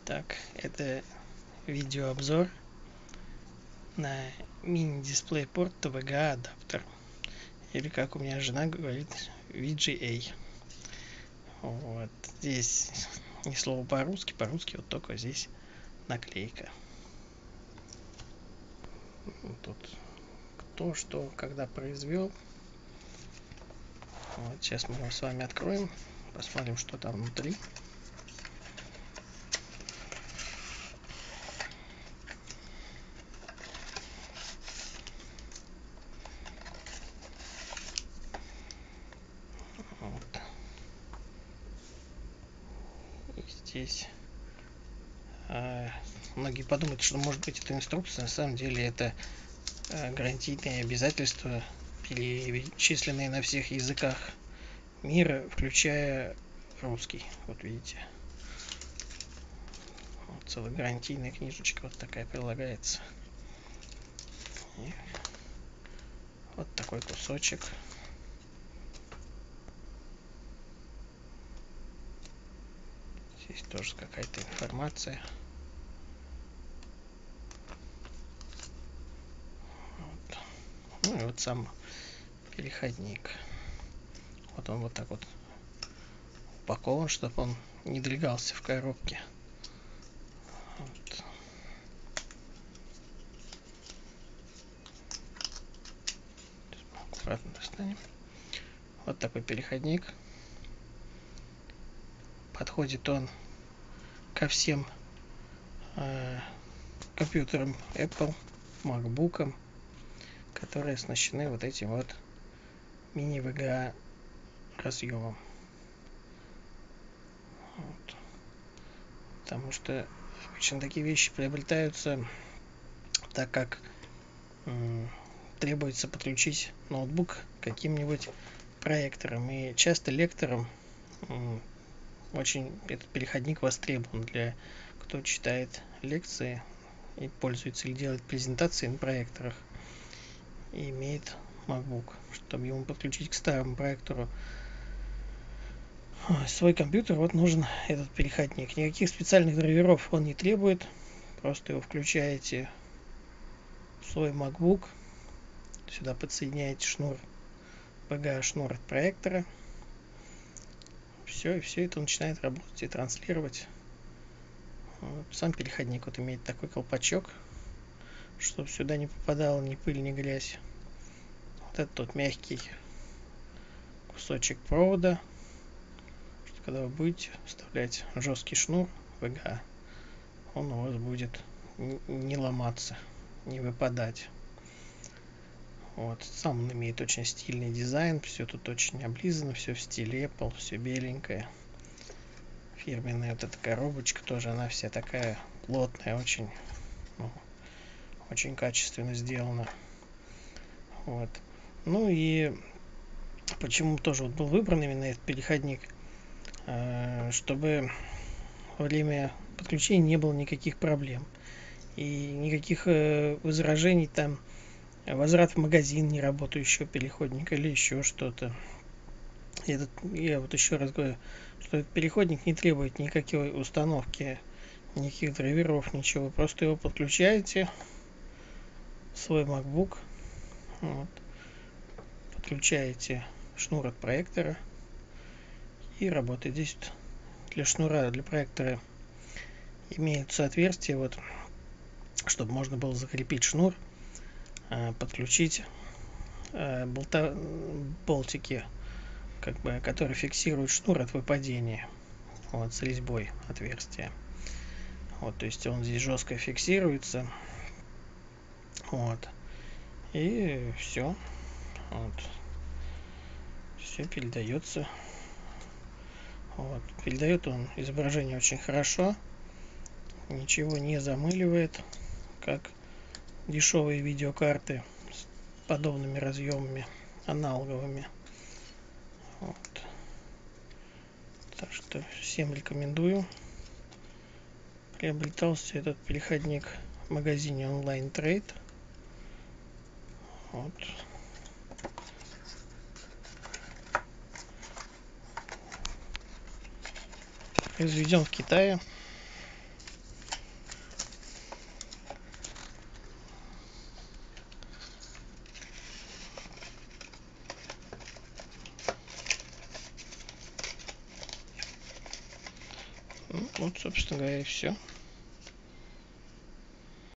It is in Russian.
Так, это видеообзор на мини-дисплей-порт VGA адаптер. Или, как у меня жена говорит, VGA. Вот здесь ни слова по-русски, вот только здесь наклейка. Тут кто что когда произвел. Вот сейчас мы его с вами откроем, посмотрим, что там внутри. Вот. И здесь многие подумают, что может быть это инструкция. На самом деле это гарантийные обязательства, перечисленные на всех языках мира, включая русский. Вот видите, вот целая гарантийная книжечка вот такая прилагается. И вот такой кусочек. Здесь тоже какая-то информация. Вот. Ну и вот сам переходник. Вот он вот так вот упакован, чтобы он не двигался в коробке. Вот. Аккуратно достанем. Вот такой переходник. Подходит он ко всем компьютерам Apple, MacBook, которые оснащены вот этим вот мини VGA разъемом. Вот. Потому что обычно такие вещи приобретаются, так как требуется подключить ноутбук к каким-нибудь проектором, и часто лекторам очень этот переходник востребован для кто читает лекции и пользуется или делает презентации на проекторах и имеет MacBook. Чтобы ему подключить к старому проектору свой компьютер, вот нужен этот переходник. Никаких специальных драйверов он не требует, просто его включаете в свой MacBook, сюда подсоединяете шнур VGA, шнур от проектора, все, и все это начинает работать и транслировать. Вот. Сам переходник вот имеет такой колпачок, чтобы сюда не попадала ни пыль, ни грязь. Вот этот тот мягкий кусочек провода, что когда вы будете вставлять жесткий шнур VGA, он у вас будет не ломаться, не выпадать. Вот. Сам он имеет очень стильный дизайн, все тут очень облизано, все в стиле Apple, все беленькое. Фирменная вот эта коробочка тоже, она вся такая плотная, очень, очень качественно сделана. Вот. Ну и почему тоже вот был выбран именно этот переходник, чтобы во время подключения не было никаких проблем и никаких возражений, там возврат в магазин не работающего переходника или еще что-то. Я вот еще раз говорю, что этот переходник не требует никакой установки, никаких драйверов, ничего. Просто его подключаете в свой MacBook, вот, подключаете шнур от проектора и работает. Здесь для шнура, для проектора имеются отверстия, вот, чтобы можно было закрепить шнур, подключить болтики, как бы, которые фиксируют шнур от выпадения. Вот, с резьбой отверстия. Вот, то есть он здесь жестко фиксируется. Вот. И все. Вот. Все передается. Вот. Передает он изображение очень хорошо. Ничего не замыливает, как дешевые видеокарты с подобными разъемами аналоговыми. Вот. Так что всем рекомендую. Приобретался этот переходник в магазине Online Trade. Вот. Произведен в Китае. Ну, вот, собственно говоря, и все.